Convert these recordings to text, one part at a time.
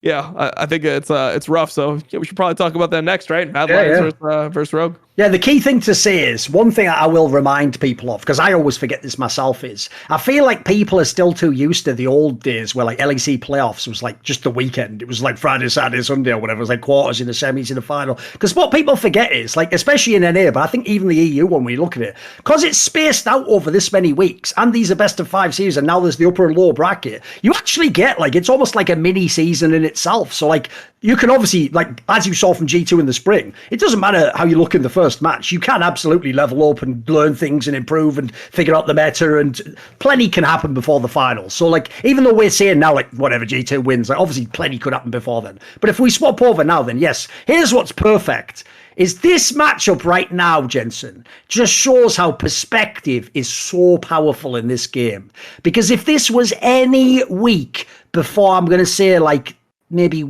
Yeah, I think it's rough. So yeah, we should probably talk about that next, right? Mad Lions versus Rogue. Yeah, the key thing to say is one thing I will remind people of, because I always forget this myself, is I feel like people are still too used to the old days where like LEC playoffs was like just the weekend. It was like Friday, Saturday, Sunday or whatever. It was like quarters in the semis in the final. Because what people forget is, like, especially in NA, but I think even the EU one, when you look at it, because it's spaced out over this many weeks and these are best of 5 series and now there's the upper and lower bracket, you actually get like, it's almost like a mini season in itself. So like, you can obviously, like, as you saw from G2 in the spring, it doesn't matter how you look in the first match. You can absolutely level up and learn things and improve and figure out the meta, and plenty can happen before the finals. So, like, even though we're saying now, like, whatever, G2 wins, like, obviously plenty could happen before then. But if we swap over now, then yes, here's what's perfect. Is this matchup right now, Jensen, just shows how perspective is so powerful in this game. Because if this was any week before, I'm going to say, like, maybe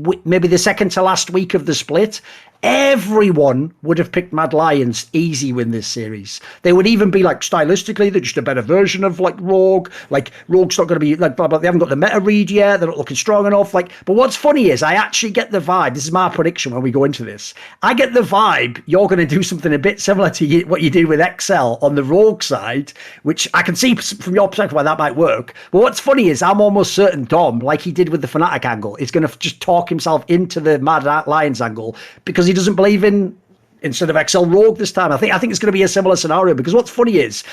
the second to last week of the split, everyone would have picked Mad Lions easy win this series. They would even be like, stylistically, they're just a better version of like Rogue. Like, Rogue's not going to be like, blah, blah, they haven't got the meta read yet. They're not looking strong enough. Like, but what's funny is I actually get the vibe. This is my prediction when we go into this. I get the vibe you're going to do something a bit similar to what you did with XL on the Rogue side, which I can see from your perspective why that might work. But what's funny is I'm almost certain Dom, like he did with the Fnatic angle, is going to just talk himself into the Mad Lions angle because he doesn't believe in, instead of XL Rogue this time. I think it's going to be a similar scenario, because what's funny is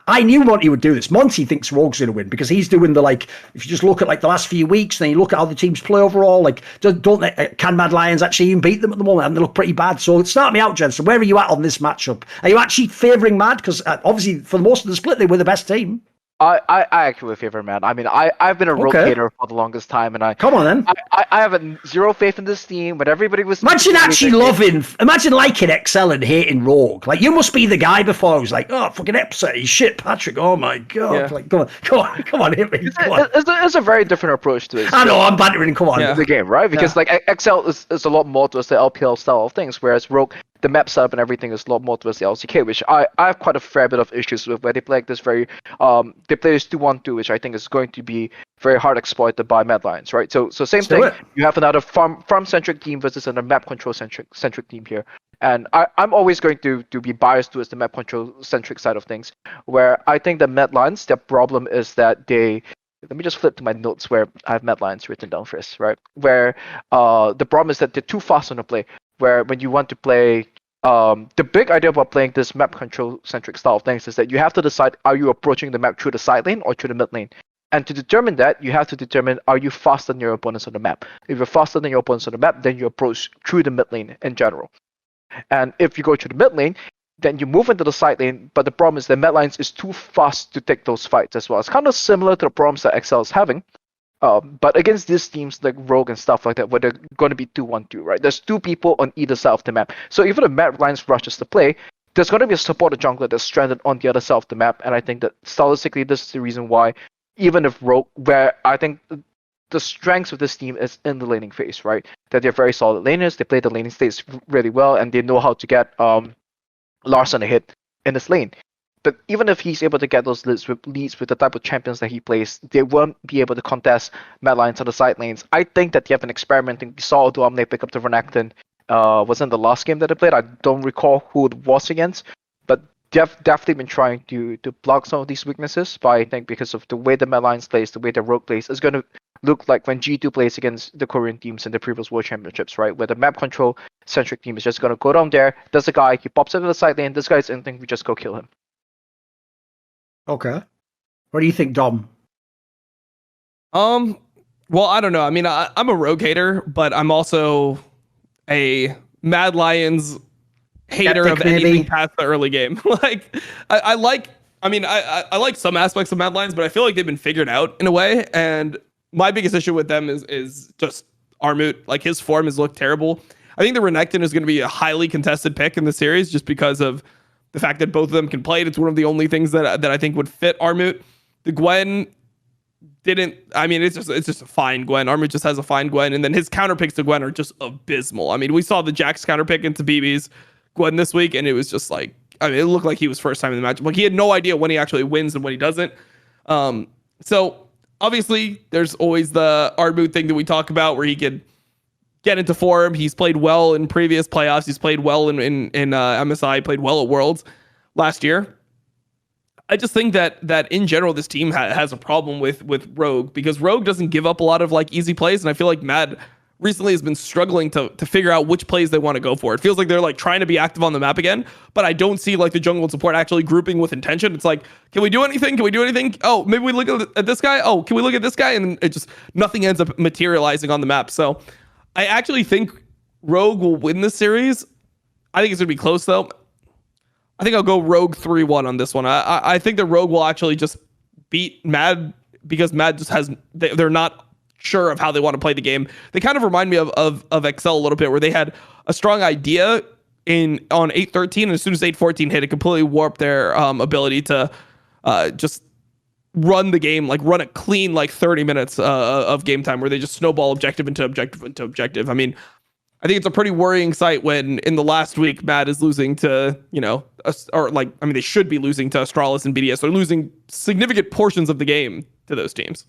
I knew Monty would do this. Monty thinks Rogue's going to win because he's doing the, like, if you just look at like the last few weeks, then you look at how the teams play overall, like, can Mad Lions actually even beat them at the moment? And they look pretty bad. So start me out, Jensen. Where are you at on this matchup? Are you actually favouring Mad? Because obviously for most of the split they were the best team. I actually favor Mad. I mean, I've been a rotator for the longest time, and come on then. I have zero faith in this team. But everybody was imagine liking XL and hating Rogue. Like, you must be the guy before who's like, oh, fucking upset, he's shit, Patrick. Oh my god! Yeah. Like, come on, hit me. It's a very different approach to it. I know, I'm bantering. Come on, the game, right? Because like XL is a lot more towards the LPL style of things, whereas Rogue, the map setup and everything is a lot more towards the LCK, which I have quite a fair bit of issues with, where they play like this very they play this 2-1-2, which I think is going to be very hard exploited by Mad Lions, right? So same thing. You have another farm centric team versus another map control centric team here. And I'm always going to be biased towards the map control centric side of things, where I think the Mad Lions, their problem is that let me just flip to my notes where I have Mad Lions written down first, right? Where the problem is that they're too fast on the play. Where when you want to play, the big idea about playing this map control centric style of things is that you have to decide, are you approaching the map through the side lane or through the mid lane? And to determine that, you have to determine, are you faster than your opponents on the map? If you're faster than your opponents on the map, then you approach through the mid lane in general. And if you go through the mid lane, then you move into the side lane, but the problem is that Mad Lions is too fast to take those fights as well. It's kind of similar to the problems that XL is having. But against these teams like Rogue and stuff like that, where they're going to be 2-1-2, right? There's two people on either side of the map. So even if Mad Lions rushes to play, there's going to be a supported jungler that's stranded on the other side of the map. And I think that stylistically, this is the reason why, even if Rogue, where I think the strengths of this team is in the laning phase, right? That they're very solid laners, they play the laning states really well, and they know how to get Larson a hit in this lane. But even if he's able to get those leads with the type of champions that he plays, they won't be able to contest Mad Lions on the side lanes. I think that they have been experimenting. We saw Duamne pick up the Renekton. Wasn't the last game that they played? I don't recall who it was against. But they've definitely been trying to block some of these weaknesses. But I think because of the way the Mad Lions plays, the way the Rogue plays, it's going to look like when G2 plays against the Korean teams in the previous World Championships, right? Where the map control centric team is just going to go down there. There's a guy, he pops up to the side lane. This guy's anything, we just go kill him. Okay. What do you think, Dom? Well, I don't know. I mean, I'm a Rogue hater, but I'm also a Mad Lions hater of anything past the early game. Like, I like some aspects of Mad Lions, but I feel like they've been figured out in a way. And my biggest issue with them is just Armut. Like, his form has looked terrible. I think the Renekton is going to be a highly contested pick in the series just because of the fact that both of them can play it. It's one of the only things that I think would fit Armut. The Gwen didn't. I mean, it's just a fine Gwen. Armut just has a fine Gwen, and then his counter picks to Gwen are just abysmal. I mean, we saw the Jax counter pick into BB's Gwen this week, and it was just like, I mean, it looked like he was first time in the match. Like, he had no idea when he actually wins and when he doesn't. So obviously, there's always the Armut thing that we talk about where he could get into form. He's played well in previous playoffs. He's played well in MSI, played well at Worlds last year. I just think that in general, this team has a problem with Rogue, because Rogue doesn't give up a lot of like easy plays. And I feel like Mad recently has been struggling to figure out which plays they want to go for. It feels like they're like trying to be active on the map again, but I don't see like the jungle and support actually grouping with intention. It's like, can we do anything? Can we do anything? Oh, maybe we look at this guy. Oh, can we look at this guy? And it just, nothing ends up materializing on the map. So I actually think Rogue will win this series. I think it's going to be close though. I think I'll go Rogue 3-1 on this one. I think that Rogue will actually just beat Mad, because Mad just has, they're not sure of how they want to play the game. They kind of remind me of Excel a little bit, where they had a strong idea on 8-13, and as soon as 8-14 hit, it completely warped their ability to just run the game, like run it clean, like 30 minutes of game time, where they just snowball objective into objective into objective. I mean, I think it's a pretty worrying sight when in the last week Mad is losing to, they should be losing to Astralis and BDS. They're losing significant portions of the game to those teams.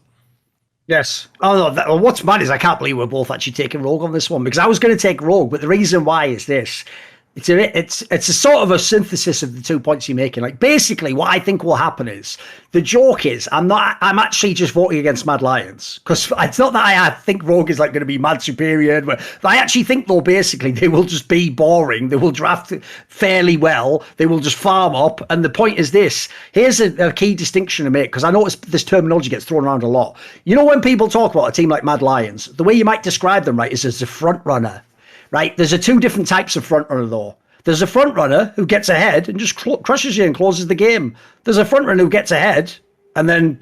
Yes. Oh, no, what's mad is I can't believe we're both actually taking Rogue on this one, because I was going to take Rogue, but the reason why is this. It's a sort of a synthesis of the 2 points you're making. Like, basically, what I think will happen is, the joke is, I'm actually just voting against Mad Lions, because it's not that I think Rogue is like going to be mad superior. But I actually think, though, basically they will just be boring. They will draft fairly well. They will just farm up. And the point is this. Here's a key distinction to make, because I notice this terminology gets thrown around a lot. You know, when people talk about a team like Mad Lions, the way you might describe them, right, is as a front runner. Right, there's two different types of front runner though. There's a front runner who gets ahead and just crushes you and closes the game. There's a front runner who gets ahead and then,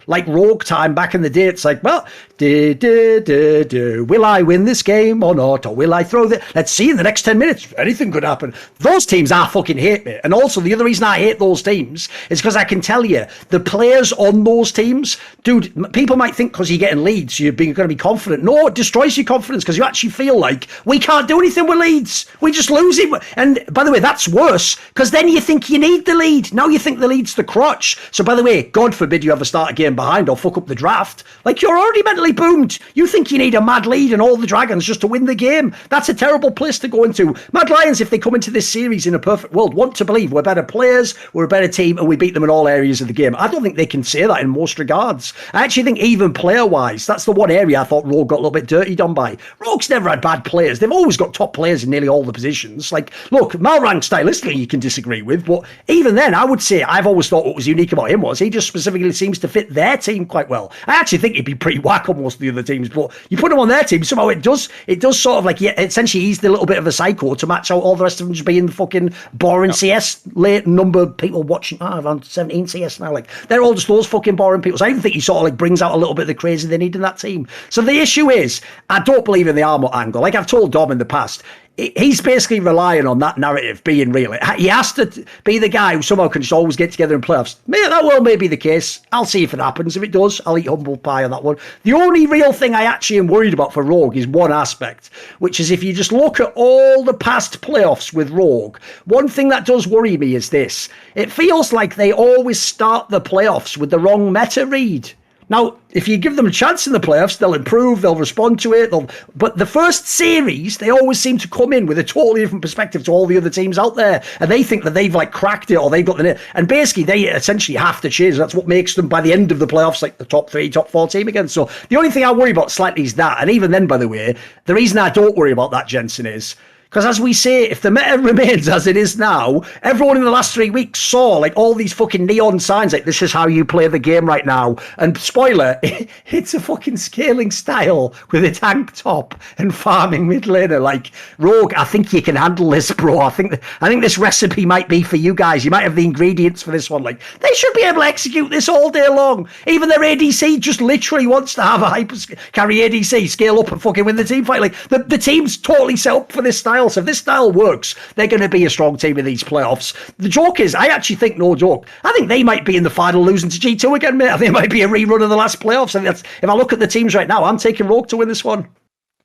like Rogue time back in the day, it's like, well, will I win this game or not? Or will I throw the... Let's see in the next 10 minutes. Anything could happen. Those teams I fucking hate, mate. And also, the other reason I hate those teams is because I can tell you, the players on those teams, dude, people might think because you're getting leads, you're going to be confident. No, it destroys your confidence, because you actually feel like, we can't do anything with leads. We just lose it. And by the way, that's worse, because then you think you need the lead. Now you think the lead's the crutch. So by the way, God forbid you ever start a game behind or fuck up the draft. Like, you're already mentally boomed. You think you need a mad lead and all the dragons just to win the game. That's a terrible place to go into. Mad Lions, if they come into this series in a perfect world, want to believe we're better players, we're a better team, and we beat them in all areas of the game. I don't think they can say that in most regards. I actually think even player-wise, that's the one area I thought Rogue got a little bit dirtied on by. Rogue's never had bad players. They've always got top players in nearly all the positions. Like, look, Malrank stylistically you can disagree with, but even then, I would say I've always thought what was unique about him was he just specifically seems to fit their team quite well. I actually think he'd be pretty whack on most of the other teams, but you put him on their team, somehow it does sort of like, yeah, essentially he's the little bit of a psycho to match out all the rest of them just being the fucking boring CS late number people watching. Around 17 CS now, like they're all just those fucking boring people. So I even think he sort of like brings out a little bit of the crazy they need in that team. So the issue is, I don't believe in the armor angle. Like I've told Dom in the past, he's basically relying on that narrative being real. He has to be the guy who somehow can just always get together in playoffs. That may be the case. I'll see if it happens. If it does, I'll eat humble pie on that one. The only real thing I actually am worried about for Rogue is one aspect, which is if you just look at all the past playoffs with Rogue, one thing that does worry me is this. It feels like they always start the playoffs with the wrong meta read. Now, if you give them a chance in the playoffs, they'll improve, they'll respond to it. But the first series, they always seem to come in with a totally different perspective to all the other teams out there. And they think that they've like cracked it or they've got the net. And basically, they essentially have to change. That's what makes them, by the end of the playoffs, like the top 3, top 4 team again. So the only thing I worry about slightly is that. And even then, by the way, the reason I don't worry about that, Jensen, is because as we say, if the meta remains as it is now, everyone in the last 3 weeks saw like all these fucking neon signs like this is how you play the game right now. And spoiler, it's a fucking scaling style with a tank top and farming mid laner. Like Rogue, I think you can handle this, bro. I think this recipe might be for you guys. You might have the ingredients for this one. Like they should be able to execute this all day long. Even their ADC just literally wants to have a hyper carry ADC, scale up and fucking win the team fight. Like the team's totally set up for this style. So if this style works, they're going to be a strong team in these playoffs. The joke is, I actually think, no joke, I think they might be in the final losing to G2 again, mate. I think it might be a rerun of the last playoffs. And if I look at the teams right now, I'm taking Rogue to win this one.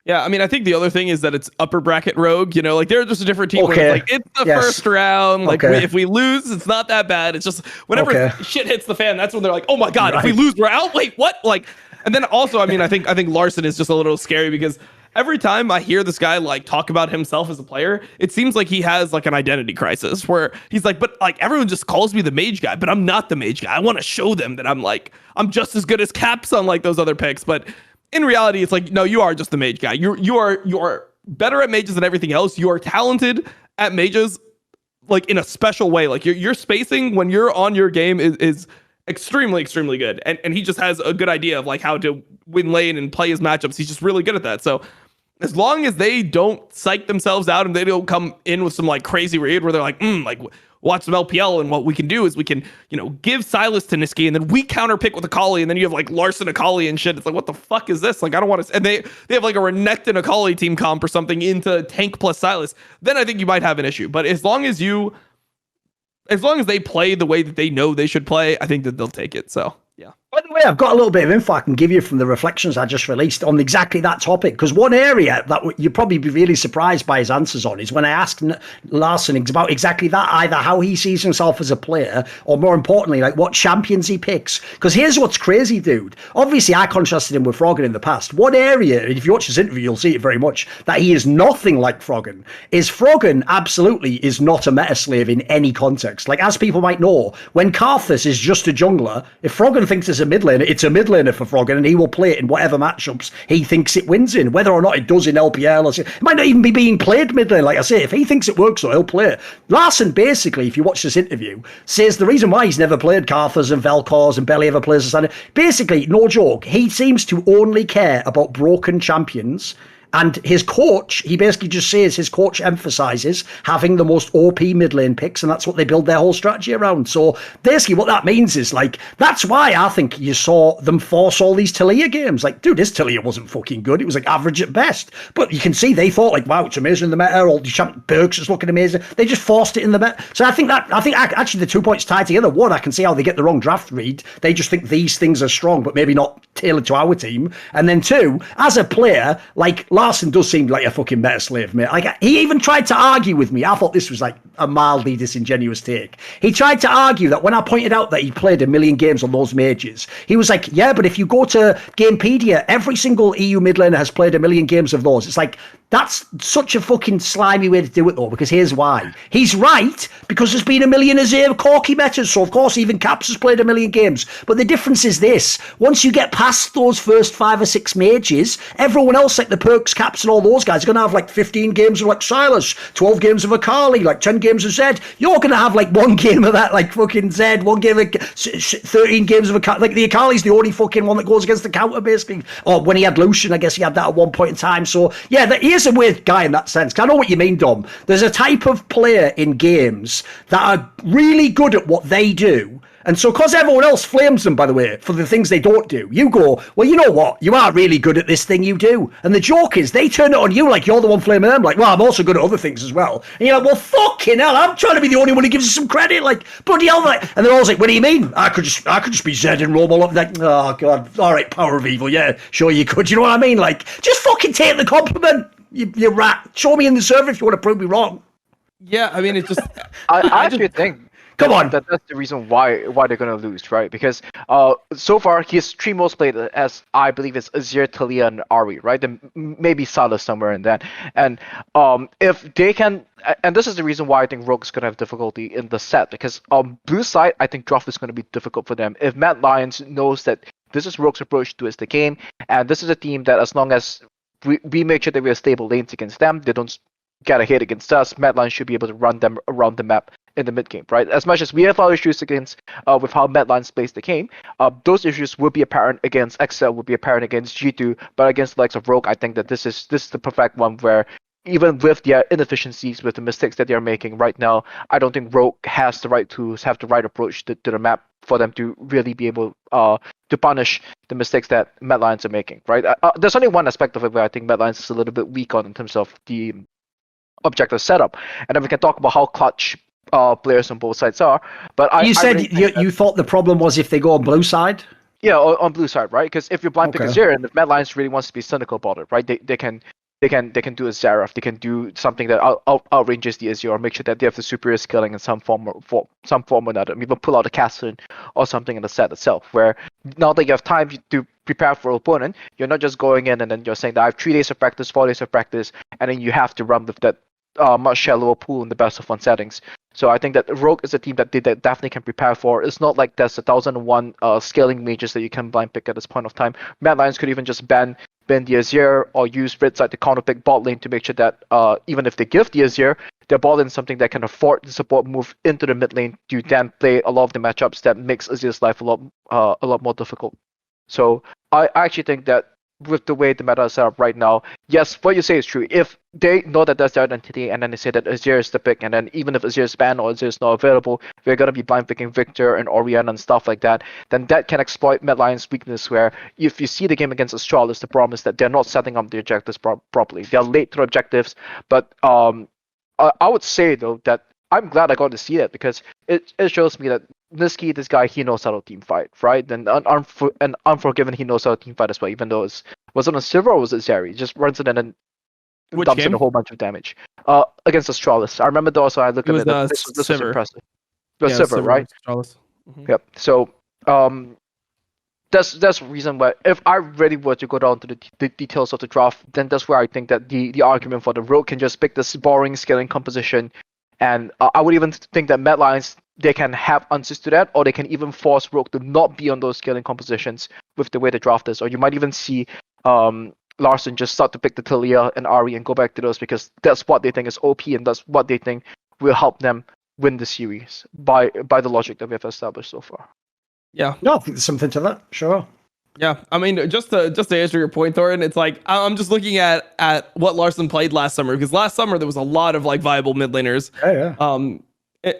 Yeah, I mean, I think the other thing is that it's upper bracket Rogue. You know, like they're just a different team. Okay. Where it's like it's the first round. Like if we lose, it's not that bad. It's just whenever shit hits the fan, that's when they're like, oh my god, if we lose, we're out. Wait, what? Like, and then also, I mean, I think Larson is just a little scary because every time I hear this guy like talk about himself as a player, it seems like he has like an identity crisis where he's like, but like everyone just calls me the mage guy, but I'm not the mage guy. I want to show them that I'm just as good as Caps on like those other picks. But in reality, it's like, no, you are just the mage guy. You are better at mages than everything else. You are talented at mages, like in a special way. Like your spacing when you're on your game is extremely, extremely good. And he just has a good idea of like how to win lane and play his matchups. He's just really good at that. So as long as they don't psych themselves out and they don't come in with some like crazy raid where they're like, like watch some LPL, and what we can do is we can, give Silas to Niski and then we counter pick with Akali, and then you have like Larson Akali and shit. It's like, what the fuck is this? Like, I don't want to. And they have like a Renekton Akali team comp or something into tank plus Silas. Then I think you might have an issue. But as long as they play the way that they know they should play, I think that they'll take it. So yeah. By the way, I've got a little bit of info I can give you from the reflections I just released on exactly that topic. Because one area that you'd probably be really surprised by his answers on is when I asked Larson about exactly that, either how he sees himself as a player, or more importantly, like what champions he picks. Because here's what's crazy, dude. Obviously, I contrasted him with Froggen in the past. One area, if you watch this interview, you'll see it very much, that he is nothing like Froggen, is Froggen absolutely is not a meta slave in any context. Like, as people might know, when Karthus is just a jungler, if Froggen thinks it's a mid laner, it's a mid laner for Froggen, and he will play it in whatever matchups he thinks it wins in, whether or not it does in LPL. Or it might not even be being played mid lane. Like I say, if he thinks it works, so he'll play it. Larson basically, if you watch this interview, says the reason why he's never played Karthus and Vel'Koz and barely ever plays the standard, basically, no joke, he seems to only care about broken champions. And his coach, he basically just says his coach emphasizes having the most OP mid lane picks, and that's what they build their whole strategy around. So basically what that means is, like, that's why I think you saw them force all these Taliyah games. Like, dude, this Taliyah wasn't fucking good. It was like average at best. But you can see they thought like, wow, it's amazing in the meta. All the champ perks is looking amazing. They just forced it in the meta. So I think actually the 2 points tied together. One, I can see how they get the wrong draft read. They just think these things are strong, but maybe not tailored to our team. And then two, as a player, like, Larson does seem like a fucking meta slave, mate. Like, he even tried to argue with me. I thought this was like a mildly disingenuous take. He tried to argue that when I pointed out that he played 1 million games on those mages, he was like, yeah, but if you go to Gamepedia, every single EU mid laner has played 1 million games of those. It's like, that's such a fucking slimy way to do it, though, because here's why. He's right, because there's been 1 million Azir Corki metas, so of course even Caps has played 1 million games. But the difference is this: once you get past those first 5 or 6 mages, everyone else, like the Perks, Caps, and all those guys, are going to have like 15 games of like Silas, 12 games of Akali, like 10 games of Zed. You're going to have like 1 game of that, like fucking Zed, 1 game of 13 games of Akali. Like, the Akali's the only fucking one that goes against the counter, basically. Or when he had Lucian, I guess he had that at one point in time. So yeah, he is a weird guy in that sense. I know what you mean, Dom. There's a type of player in games that are really good at what they do. And so, because everyone else flames them, by the way, for the things they don't do, you go, well, you know what? You are really good at this thing you do. And the joke is, they turn it on you like you're the one flaming them. Like, well, I'm also good at other things as well. And you're like, well, fucking hell, I'm trying to be the only one who gives you some credit. Like, bloody hell. Like, and they're always like, what do you mean? I could just be Zed and roam all up. Like, oh, God. All right, power of evil. Yeah, sure you could. You know what I mean? Like, just fucking take the compliment. You rat. Show me in the server if you want to prove me wrong. Yeah, I mean, it's just... I actually think... Come on. That's the reason why they're gonna lose, right? Because so far his 3 most played, as I believe, is Azir, Taliyah, and Ari, right? Then maybe Salah somewhere in that. And if they can, and this is the reason why I think Rogue's gonna have difficulty in the set, because on blue side, I think draft is gonna be difficult for them. If Mad Lions knows that this is Rogue's approach to the game, and this is a team that, as long as we make sure that we have stable lanes against them, they don't get a hit against us, Mad Lions should be able to run them around the map in the mid game, right? As much as we have our issues against with how Mad Lions plays the game, those issues will be apparent against Excel, will be apparent against G2, but against the likes of Rogue, I think that this is the perfect one where, even with their inefficiencies, with the mistakes that they're making right now, I don't think Rogue has the right tools, have the right approach to the map for them to really be able to punish the mistakes that Mad Lions are making, right? There's only one aspect of it where I think Mad Lions is a little bit weak on in terms of the objective setup, and then we can talk about how clutch players on both sides are. But you said you thought the problem was if they go on blue side? Yeah, on blue side, right? Because if you're blind pick Azir, and if Mad Lions really wants to be cynical about it, right? They can do a Zareth, they can do something that outranges the Azir, or make sure that they have the superior skilling in some form or another, even pull out a Castle or something in the set itself, where now that you have time to prepare for opponent. You're not just going in and then you're saying that I have 3 days of practice, 4 days of practice, and then you have to run with that much shallower pool in the best of 1 settings. So I think that Rogue is a team that they definitely can prepare for. It's not like there's 1,001 scaling mages that you can blind pick at this point of time. Mad Lions could even just ban the Azir or use Red Side to counter pick bot lane to make sure that even if they give the Azir, their bot lane is something that can afford the support move into the mid lane to then play a lot of the matchups that makes Azir's life a lot more difficult. So I actually think that with the way the meta is set up right now, yes, what you say is true. If they know that that's their identity and then they say that Azir is the pick, and then even if Azir is banned or Azir is not available, we're going to be blind picking Victor and Orianna and stuff like that, then that can exploit Mad Lions' weakness where if you see the game against Astralis, the problem is that they're not setting up the objectives properly. They're late to the objectives, but I would say, though, that I'm glad I got to see that because it shows me that Niski, this guy, he knows how to team fight, right? And Unforgiven, he knows how to team fight as well, even though was it on Silver or was it Zeri? He just runs it and then dumps in a whole bunch of damage. Against Astralis. I remember those, so I looked at it. This was impressive. It was Silver, right? Astralis. Mm-hmm. Yep. So that's the reason why if I really were to go down to the details of the draft, then that's where I think that the argument for the Rogue can just pick this boring scaling composition. And I would even think that Mad Lions, they can have answers to that, or they can even force Rogue to not be on those scaling compositions with the way the draft is. Or you might even see Larson just start to pick the Talia and Ari and go back to those because that's what they think is OP and that's what they think will help them win the series by the logic that we have established so far. Yeah. No, I think there's something to that. Sure. Yeah, I mean, just to answer your point, Thorin, it's like I'm just looking at what Larson played last summer because last summer there was a lot of like viable mid laners.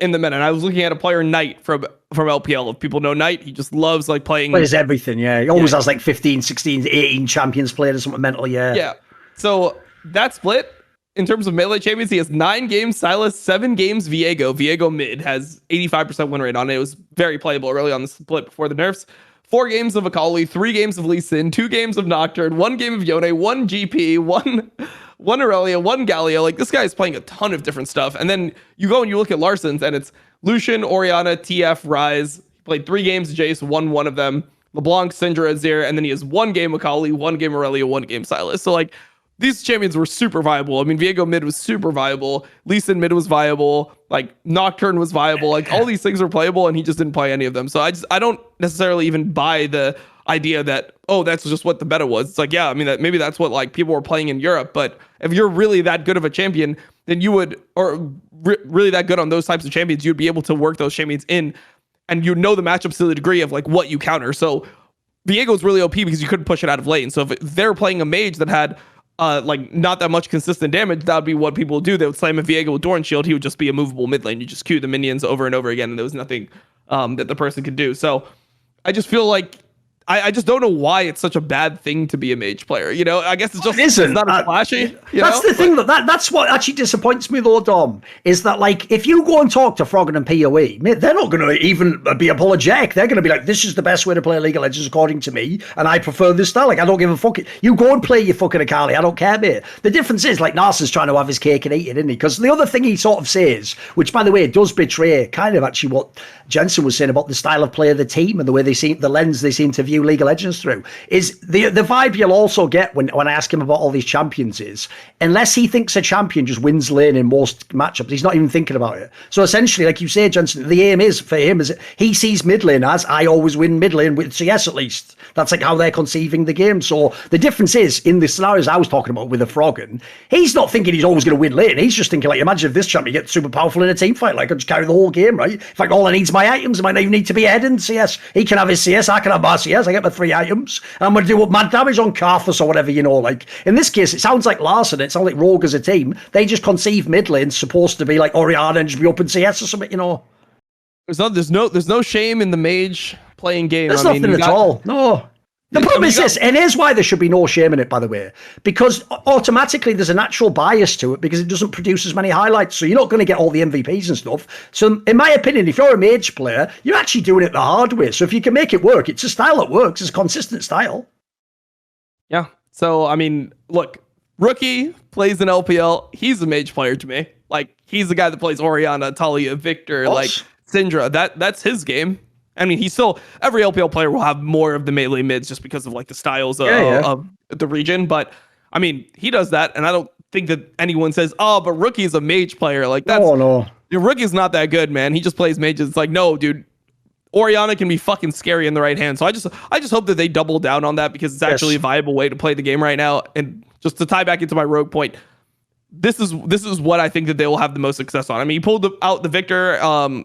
In the meta, and I was looking at a player Knight from LPL. If people know Knight, he just loves like playing. Plays everything, yeah. He always has like 15, 16, 18 champions played or something mental, yeah. Yeah. So that split in terms of melee champions, he has 9 games Silas, 7 games Viego. Viego mid has 85% win rate on it. It was very playable early on the split before the nerfs. 4 games of Akali, 3 games of Lee Sin, 2 games of Nocturne, 1 game of Yone, 1 GP, 1 Aurelia, 1 Galio. Like, this guy is playing a ton of different stuff. And then you go and you look at Larson's, and it's Lucian, Orianna, TF, Ryze. He played 3 games of Jace, won 1 of them. LeBlanc, Syndra, Azir, and then he has 1 game Akali, 1 game Aurelia, 1 game Silas. So, like, these champions were super viable. I mean, Viego mid was super viable. Lee Sin mid was viable. Like, Nocturne was viable. Like, all these things were playable, and he just didn't play any of them. So I don't necessarily even buy the idea that, oh, that's just what the meta was. It's like, yeah, I mean, that maybe that's what like people were playing in Europe. But if you're really that good of a champion, then you would, or really that good on those types of champions, you'd be able to work those champions in, and you know the matchups to the degree of like what you counter. So Viego's really OP because you couldn't push it out of lane. So if they're playing a mage that had like not that much consistent damage, that would be what people would do. They would slam a Viego with Doran Shield. He would just be a movable mid lane. You just queue the minions over and over again, and there was nothing that the person could do. So I just feel like I just don't know why it's such a bad thing to be a mage player. You know, I guess it's just it's not as flashy. That's the thing that's what actually disappoints me though, Dom, is that like if you go and talk to Froggen and PoE, they're not going to even be apologetic. They're going to be like, this is the best way to play League of Legends according to me, and I prefer this style. Like, I don't give a fuck. You go and play your fucking Akali. I don't care, mate. The difference is like Narcis's trying to have his cake and eat it, isn't he? Because the other thing he sort of says, which by the way does betray kind of actually what Jensen was saying about the style of play of the team and the way they seem, the lens they seem to view League of Legends through, is the vibe you'll also get when I ask him about all these champions is, unless he thinks a champion just wins lane in most matchups, he's not even thinking about it. So essentially, like you say, Jensen, the aim is for him is he sees mid lane as I always win mid lane with CS at least. That's like how they're conceiving the game. So the difference is in the scenarios I was talking about with the Froggen, he's not thinking he's always going to win lane. He's just thinking like, imagine if this champion gets super powerful in a team fight, like I just carry the whole game, right? In fact, all I need is my items. I might not even need to be ahead in CS. He can have his CS, I can have my CS. I get my 3 items. And I'm going to do mad damage on Karthus or whatever, you know. Like in this case, it sounds like Larson. It sounds like Rogue as a team. They just conceive mid lane's supposed to be like Orianna and just be up in CS or something, you know. There's no shame in the mage playing game. There's nothing at all. No. The problem is this, and here's why there should be no shame in it, by the way, because automatically there's a natural bias to it because it doesn't produce as many highlights, so you're not going to get all the MVPs and stuff. So in my opinion, if you're a mage player, you're actually doing it the hard way. So if you can make it work, it's a style that works. It's a consistent style. Yeah. So, I mean, look, Rookie plays in LPL. He's a mage player to me. Like, he's the guy that plays Orianna, Talia, Victor, like Syndra. That's his game. I mean, every LPL player will have more of the melee mids just because of like the styles of the region. But I mean, he does that, and I don't think that anyone says, "Oh, but Rookie's a mage player." Like that's your Rookie's not that good, man. He just plays mages. It's like, no, dude. Orianna can be fucking scary in the right hand. So I just hope that they double down on that because it's actually a viable way to play the game right now. And just to tie back into my rogue point, this is what I think that they will have the most success on. I mean, he pulled out the Victor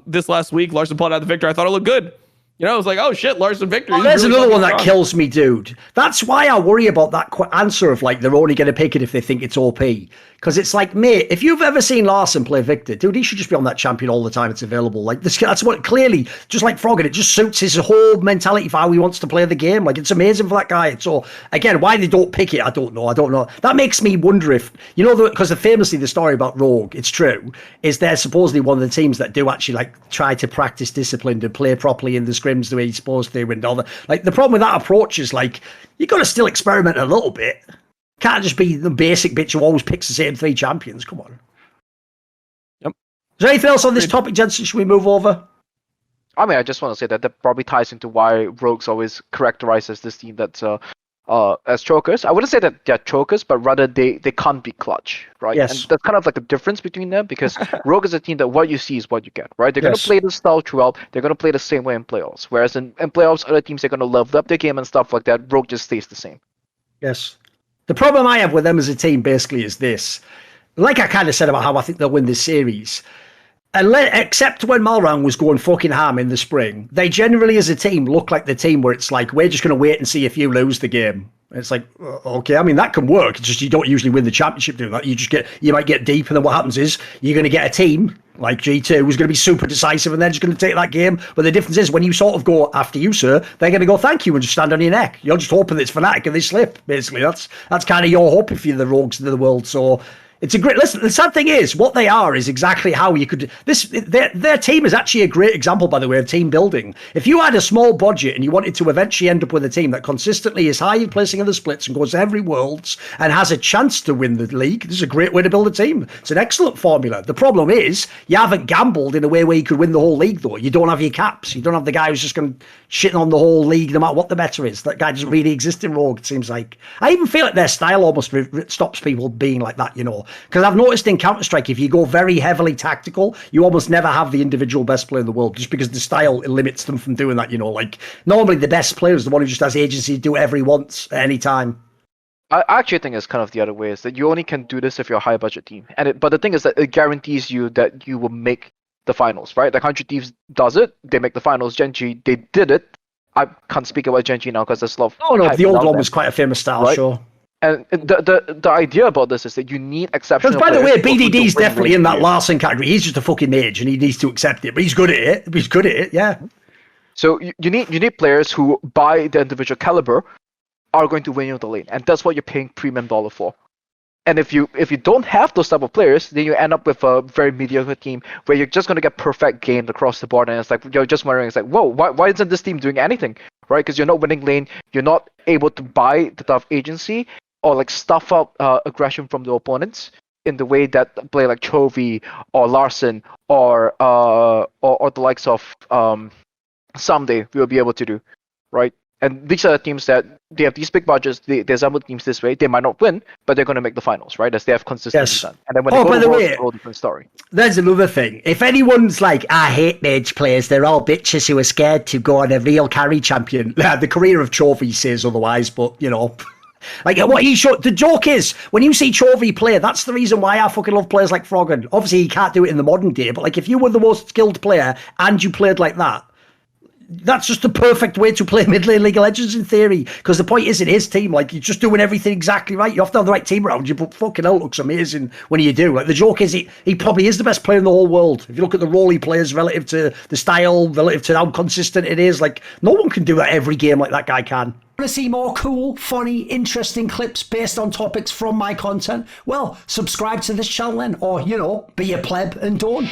this last week. Larson pulled out the Victor. I thought it looked good. You know, I was like, oh shit, Larson Victor. There's really another one that kills me, dude. That's why I worry about that answer of like, they're only going to pick it if they think it's OP. Because it's like, mate, if you've ever seen Larson play Victor, dude, he should just be on that champion all the time it's available. Like, that's what clearly, just like Froggen, it just suits his whole mentality for how he wants to play the game. Like, it's amazing for that guy. So, again, why they don't pick it, I don't know. That makes me wonder if, you know, because famously the story about Rogue, it's true, is they're supposedly one of the teams that do actually, like, try to practice discipline and play properly in the scrims the way he's supposed to. And all that. Like, the problem with that approach is, like, you got to still experiment a little bit. Can't just be the basic bitch who always picks the same 3 champions. Come on. Yep. Is there anything else on this topic, Jensen? Should we move over? I mean, I just want to say that probably ties into why Rogue's always characterized as this team that's as chokers. I wouldn't say that they're chokers, but rather they can't be clutch, right? Yes. And that's kind of like the difference between them because Rogue is a team that what you see is what you get, right? They're going to play this style throughout. They're going to play the same way in playoffs. Whereas in playoffs, other teams are going to level up their game and stuff like that. Rogue just stays the same. Yes. The problem I have with them as a team basically is this. Like I kind of said about how I think they'll win this series, except when Malrang was going fucking ham in the spring, they generally as a team look like the team where it's like, we're just going to wait and see if you lose the game. It's like, okay, I mean, that can work. It's just you don't usually win the championship doing that. You might get deep, and then what happens is you're going to get a team like G2 who's going to be super decisive, and they're just going to take that game. But the difference is when you sort of go, after you, sir, they're going to go, thank you, and just stand on your neck. You're just hoping that it's Fnatic and they slip, basically. That's kind of your hope if you're the Rogues of the world. So it's a great. Listen, the sad thing is, what they are is exactly how you could. Their team is actually a great example, by the way, of team building. If you had a small budget and you wanted to eventually end up with a team that consistently is high in placing in the splits and goes to every Worlds and has a chance to win the league, this is a great way to build a team. It's an excellent formula. The problem is you haven't gambled in a way where you could win the whole league, though. You don't have your caps. You don't have the guy who's just going to shit on the whole league, no matter what the meta is. That guy doesn't really exist in Rogue. It seems like. I even feel like their style almost stops people being like that, you know, because I've noticed in Counter-Strike, if you go very heavily tactical, you almost never have the individual best player in the world just because the style limits them from doing that, you know. Like, normally the best player is the one who just has agency to do whatever he wants at any time. I actually think it's kind of the other way, is that you only can do this if you're a high budget team. But the thing is that it guarantees you that you will make the finals, right? Like 100 Thieves does it, they make the finals. Gen.G, they did it. I can't speak about Gen.G now because there's a lot of... Oh no, the old one was quite a famous style, right? Sure. And the idea about this is that you need exceptional. Because by the way, BDD's definitely in that Larson category. He's just a fucking mage, and he needs to accept it. But he's good at it. Yeah. So you need players who, by the individual caliber, are going to win you the lane, and that's what you're paying premium dollar for. And if you don't have those type of players, then you end up with a very mediocre team where you're just going to get perfect games across the board, and it's like you're just wondering, it's like, whoa, why isn't this team doing anything, right? Because you're not winning lane, you're not able to buy the tough agency or like stuff up aggression from the opponents in the way that a player like Chovy or Larson or the likes of Someday will be able to do, right? And these are the teams that they have these big budgets. They assemble teams this way. They might not win, but they're going to make the finals, right? As they have consistently done. And then when they go to the Worlds, it's a whole different story. There's another thing. If anyone's like, I hate mage players, they're all bitches who are scared to go on a real carry champion. The career of Chovy says otherwise, but you know. Like what he showed, the joke is when you see Chovy play, that's the reason why I fucking love players like Froggen. Obviously, he can't do it in the modern day, but like if you were the most skilled player and you played like that, that's just the perfect way to play mid lane League of Legends in theory. Because the point is, in his team, like you're just doing everything exactly right. You have to have the right team around you, but fucking hell, it looks amazing when you do. Like the joke is, he probably is the best player in the whole world. If you look at the role he plays relative to the style, relative to how consistent it is, like no one can do that every game like that guy can. Want to see more cool, funny, interesting clips based on topics from my content? Well, subscribe to this channel then, or, you know, be a pleb and don't.